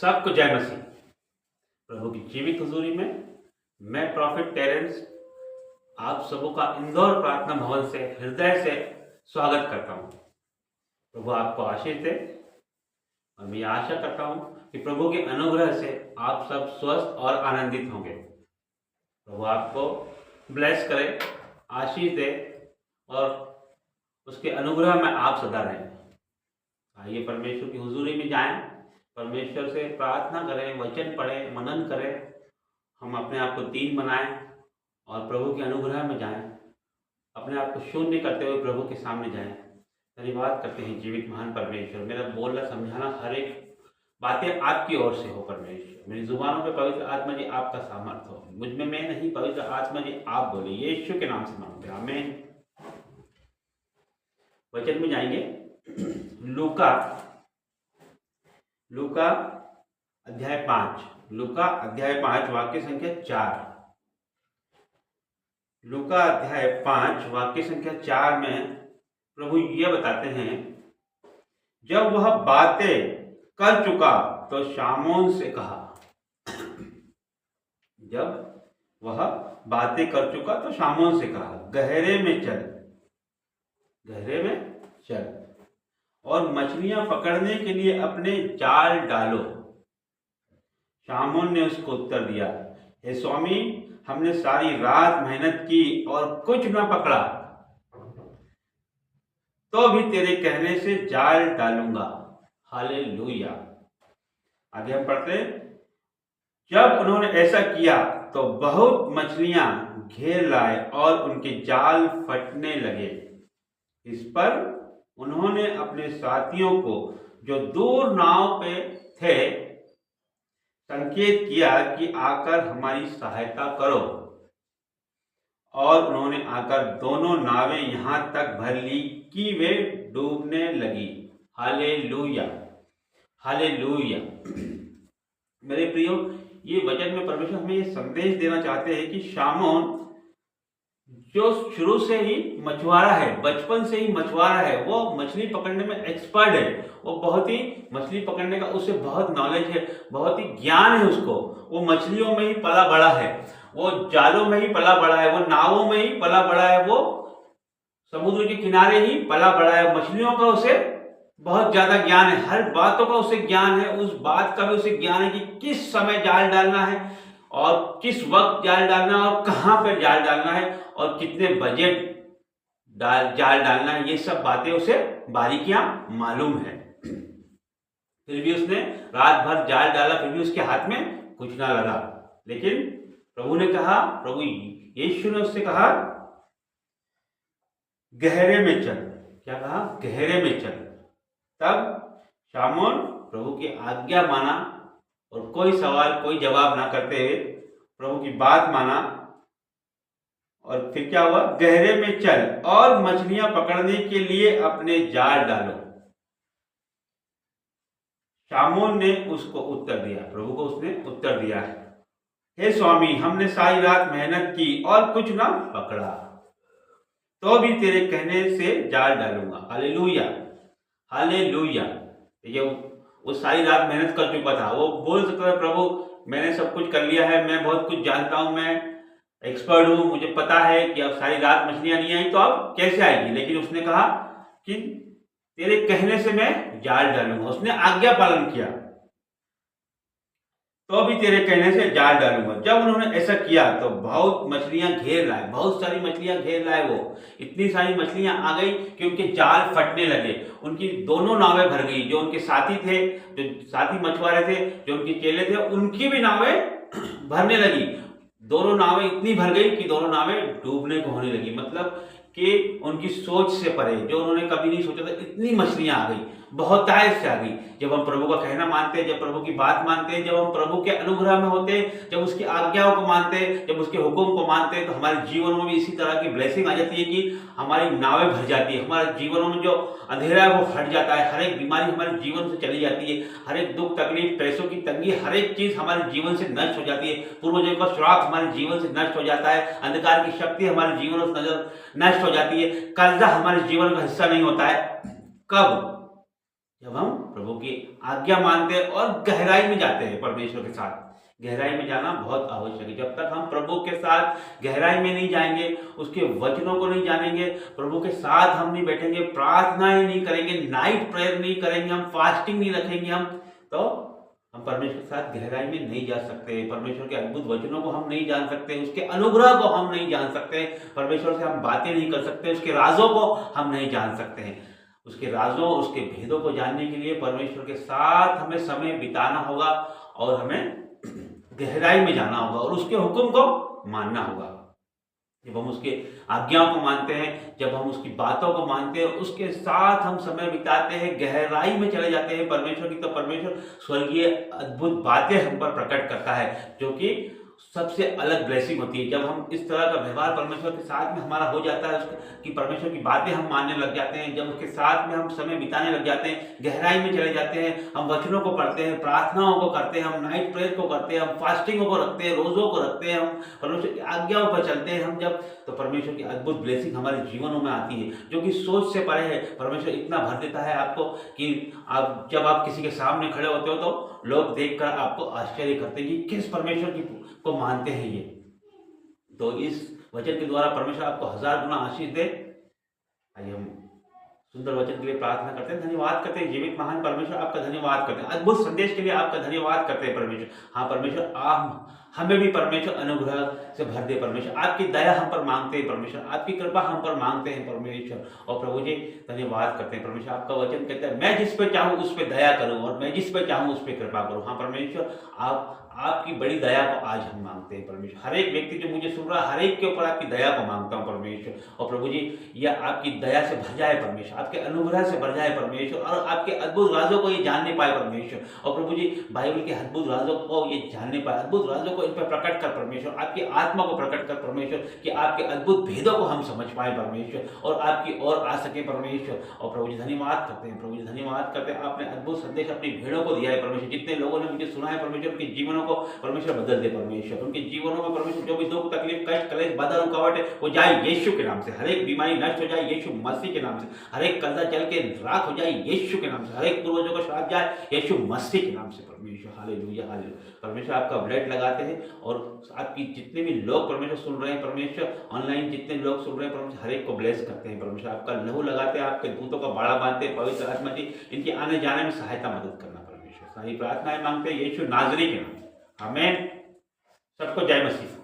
सबको जय मसीह। प्रभु की जीवित हुजूरी में मैं प्रॉफिट टेरेंस आप सबों का इंदौर प्रार्थना भवन से हृदय से स्वागत करता हूं। प्रभु आपको आशीष दे और मैं आशा करता हूं कि प्रभु के अनुग्रह से आप सब स्वस्थ और आनंदित होंगे। प्रभु आपको ब्लेस करे, आशीष दे और उसके अनुग्रह में आप सदा रहें। आइए परमेश्वर की हुजूरी में जाएं, परमेश्वर से प्रार्थना करें, वचन पढ़ें, मनन करें। हम अपने आप को दीन बनाएं और प्रभु के अनुग्रह में जाएं। अपने आप को शून्य करते हुए प्रभु के सामने जाएं। धन्यवाद करते हैं जीवित महान परमेश्वर। मेरा बोलना समझाना हर एक बातें आपकी ओर से हो परमेश्वर। मेरी जुबानों पे पवित्र आत्मा जी आपका सामर्थ्य हो। मुझ में मैं नहीं, पवित्र आत्मा जी आप बोले। यीशु के नाम से मांगते हैं, आमीन। वचन में जाएंगे। लूका अध्याय 5 वाक्य संख्या 4। लूका अध्याय 5 वाक्य संख्या 4 में प्रभु ये बताते हैं, जब वह बातें कर चुका तो शामौन से कहा। जब वह बातें कर चुका तो शामौन से कहा, गहरे में चल और मछलियां पकड़ने के लिए अपने जाल डालो। शामौन ने उसको उत्तर दिया, हे स्वामी, हमने सारी रात मेहनत की और कुछ न पकड़ा, तो भी तेरे कहने से जाल डालूंगा। हालेलुया। आगे हम पढ़ते, जब उन्होंने ऐसा किया तो बहुत मछलियां घेर लाए और उनके जाल फटने लगे। इस पर उन्होंने अपने साथियों को जो दूर नाव पे थे संकेत किया कि आकर हमारी सहायता करो, और उन्होंने आकर दोनों नावें यहां तक भर ली कि वे डूबने लगी। Hallelujah, hallelujah. मेरे प्रियो, ये वचन में परमेश्वर हमें ये संदेश देना चाहते हैं कि शामौन जो शुरू से ही मछुआरा है, बचपन से ही मछुआरा है, वो मछली पकड़ने में एक्सपर्ट है। वो बहुत ही मछली पकड़ने का उसे बहुत नॉलेज है, बहुत ही ज्ञान है उसको। वो मछलियों में ही पला बड़ा है, वो जालों में ही पला बड़ा है, वो नावों में ही पला बड़ा है, वो समुद्र के किनारे ही पला बड़ा है। मछलियों का उसे बहुत ज्यादा ज्ञान है, हर बातों का उसे ज्ञान है। उस बात का भी उसे ज्ञान है कि किस समय जाल डालना है और किस वक्त जाल डालना है और कहां पर जाल डालना है और कितने बजट जाल डालना है। ये सब बातें उसे बारीकियां मालूम है। फिर भी उसने रात भर जाल डाला, फिर भी उसके हाथ में कुछ ना लगा। लेकिन प्रभु यीशु ने उससे कहा, गहरे में चल। क्या कहा? गहरे में चल। तब शामौन प्रभु की आज्ञा माना और कोई सवाल कोई जवाब ना करते हुए प्रभु की बात माना। और फिर क्या हुआ? गहरे में चल और मछलियां पकड़ने के लिए अपने जाल डालो। शामौन ने उसको उत्तर दिया, प्रभु को उसने उत्तर दिया है, हे स्वामी, हमने सारी रात मेहनत की और कुछ ना पकड़ा, तो भी तेरे कहने से जाल डालूंगा। Hallelujah, hallelujah. ये वो सारी रात मेहनत कर चुका था। वो बोल सकता है, प्रभु मैंने सब कुछ कर लिया है, मैं बहुत कुछ जानता हूं, मैं एक्सपर्ट हूं, मुझे पता है कि अब सारी रात मछलियां नहीं आई तो अब कैसे आएगी। लेकिन उसने कहा कि तेरे कहने से मैं जाल डालूंगा। उसने आज्ञा पालन किया, तो भी तेरे कहने से जाल डालूंगा। जब उन्होंने ऐसा किया तो बहुत मछलियां घेर लाए, बहुत सारी मछलियां घेर लाए। वो इतनी सारी मछलियां आ गई कि उनके जाल फटने लगे। उनकी दोनों नावें भर गई। जो उनके साथी थे, जो साथी मछुआरे थे, जो उनके चेले थे, उनकी भी नावें भरने लगी। दोनों नावें इतनी भर गई कि दोनों नावें डूबने को होने लगी। मतलब कि उनकी सोच से परे, जो उन्होंने कभी नहीं सोचा था, इतनी मछलियां आ गई, बहुतायत से आ गई। जब हम प्रभु का कहना मानते हैं, जब प्रभु की बात मानते हैं, जब हम प्रभु के अनुग्रह में होते हैं, जब उसकी आज्ञाओं को मानते हैं, जब उसके हुक्म को मानते हैं, तो हमारे जीवनों में भी इसी तरह की ब्लेसिंग आ जाती है कि हमारी नावें भर जाती है। हमारे जीवनों में जो अंधेरा है वो हट जाता है। हर एक बीमारी हमारे जीवन से चली जाती है। हर एक दुख तकलीफ, पैसों की तंगी, हर एक चीज हमारे जीवन से नष्ट हो जाती है। पूर्वजों का श्राप हमारे जीवन से नष्ट हो जाता है। अंधकार की शक्ति हमारे जीवन से नष्ट हो जाती है। कर्जा हमारे जीवन का हिस्सा नहीं होता है। कब? जब हम प्रभु की आज्ञा मानते हैं और गहराई में जाते हैं परमेश्वर के साथ। गहराई में जाना बहुत आवश्यक है। जब तक हम प्रभु के साथ गहराई में नहीं जाएंगे, उसके वचनों को नहीं जानेंगे, प्रभु के साथ हम नहीं बैठेंगे, प्रार्थनाएं नहीं करेंगे, नाइट प्रेयर नहीं करेंगे, हम फास्टिंग नहीं रखेंगे, तो हम परमेश्वर के साथ गहराई में नहीं जा सकते। परमेश्वर के अद्भुत वचनों को हम नहीं जान सकते, उसके अनुग्रह को हम नहीं जान सकते, परमेश्वर से हम बातें नहीं कर सकते, उसके राजों को हम नहीं जान सकते हैं। उसके राजों, उसके भेदों को जानने के लिए परमेश्वर के साथ हमें समय बिताना होगा और हमें गहराई में जाना होगा और उसके हुक्म को मानना होगा। जब हम उसके आज्ञाओं को मानते हैं, जब हम उसकी बातों को मानते हैं, उसके साथ हम समय बिताते हैं, गहराई में चले जाते हैं परमेश्वर की, तो परमेश्वर स्वर्गीय अद्भुत बातें हम पर प्रकट करता है, जो कि सबसे अलग ब्लेसिंग होती है। जब हम इस तरह का व्यवहार परमेश्वर के साथ में हमारा हो जाता है, कि परमेश्वर की बातें हम मानने लग जाते हैं, जब उसके साथ में हम समय बिताने लग जाते हैं, गहराई में चले जाते हैं, हम वचनों को पढ़ते हैं, प्रार्थनाओं को करते हैं, हम नाइट प्रेयर को करते हैं, हम फास्टिंगों को रखते हैं, रोजों को रखते हैं, हम परमेश्वर की आज्ञाओं पर चलते हैं, हम जब, तो परमेश्वर की अद्भुत ब्लेसिंग हमारे जीवनों में आती है, जो कि सोच से परे है। परमेश्वर इतना भर देता है आपको कि आप जब आप किसी के सामने खड़े होते हो तो लोग देखकर आपको आश्चर्य करते हैं कि किस परमेश्वर की को मानते हैं ये। तो इस वचन के द्वारा परमेश्वर आपको 1000 गुना आशीष दे। आइए हम सुंदर वचन के लिए प्रार्थना करते हैं, धन्यवाद करते हैं जीवित महान परमेश्वर, आपका धन्यवाद करते हैं, अद्भुत संदेश के लिए आपका धन्यवाद करते हैं परमेश्वर। हाँ परमेश्वर, आप हमें भी परमेश्वर अनुग्रह से भर दे परमेश्वर, आपकी दया हम पर मांगते हैं परमेश्वर, आपकी कृपा हम पर मांगते हैं परमेश्वर। और प्रभु जी धन्यवाद करते हैं परमेश्वर, आपका वचन कहता है मैं जिस पे चाहूँ उस पर दया करूँ और मैं जिस पे चाहूँ उस पर कृपा करूँ। हाँ परमेश्वर, आपकी बड़ी दया को आज हम मांगते हैं परमेश्वर। हर एक व्यक्ति जो मुझे सुन रहा है, हर एक के ऊपर आपकी दया को मांगता हूँ परमेश्वर। और प्रभु जी यह आपकी दया से भर जाए परमेश्वर, आपके अनुग्रह से भर जाए परमेश्वर, और आपके अद्भुत राजों को ये जानने पाए परमेश्वर। और प्रभु जी बाइबल के अद्भुत राजों को ये जानने पाए, अद्भुत राजों को इन पर प्रकट कर परमेश्वर, आपकी आत्मा को प्रकट कर परमेश्वर, कि आपके अद्भुत भेदों को हम समझ पाए परमेश्वर और आपकी ओर आ सके परमेश्वर। और प्रभु जी धन्यवाद करते हैं, प्रभु जी धन्यवाद करते हैं, आपने अद्भुत संदेश अपनी भेड़ों को दिया है परमेश्वर। जितने लोगों ने मुझे सुना है परमेश्वर, उनके जीवनों को परमेश्वर बदल दे परमेश्वर, उनके जीवनों में परमेश्वर जो भी दुख तकलीफ कष्ट कलेश बाधा रुकावट है वो जाए यीशु के नाम से, हर एक बीमारी नष्ट हो जाए यीशु मसीह के नाम से, हर एक कर्जा चल के राख हो जाए यीशु के नाम से, हर एक पूर्वजों को श्राप जाए यीशु मसीह के नाम से परमेश्वर। Hallelujah hallelujah. परमेश्वर आपका ब्लड लगाते हैं और आपकी जितने भी लोग परमेश्वर सुन रहे हैं परमेश्वर, ऑनलाइन जितने लोग सुन रहे हैं परमेश्वर, हर एक को ब्लेस करते हैं परमेश्वर, आपका लहू लगाते हैं, आपके दूतों का बाड़ा बांधते हैं, पवित्र आत्मा जी इनके आने जाने में सहायता मदद करना परमेश्वर। सारी प्रार्थनाएं मांगते हैं यीशु नाजरी के नाम। आमीन। सबको जय मसीह।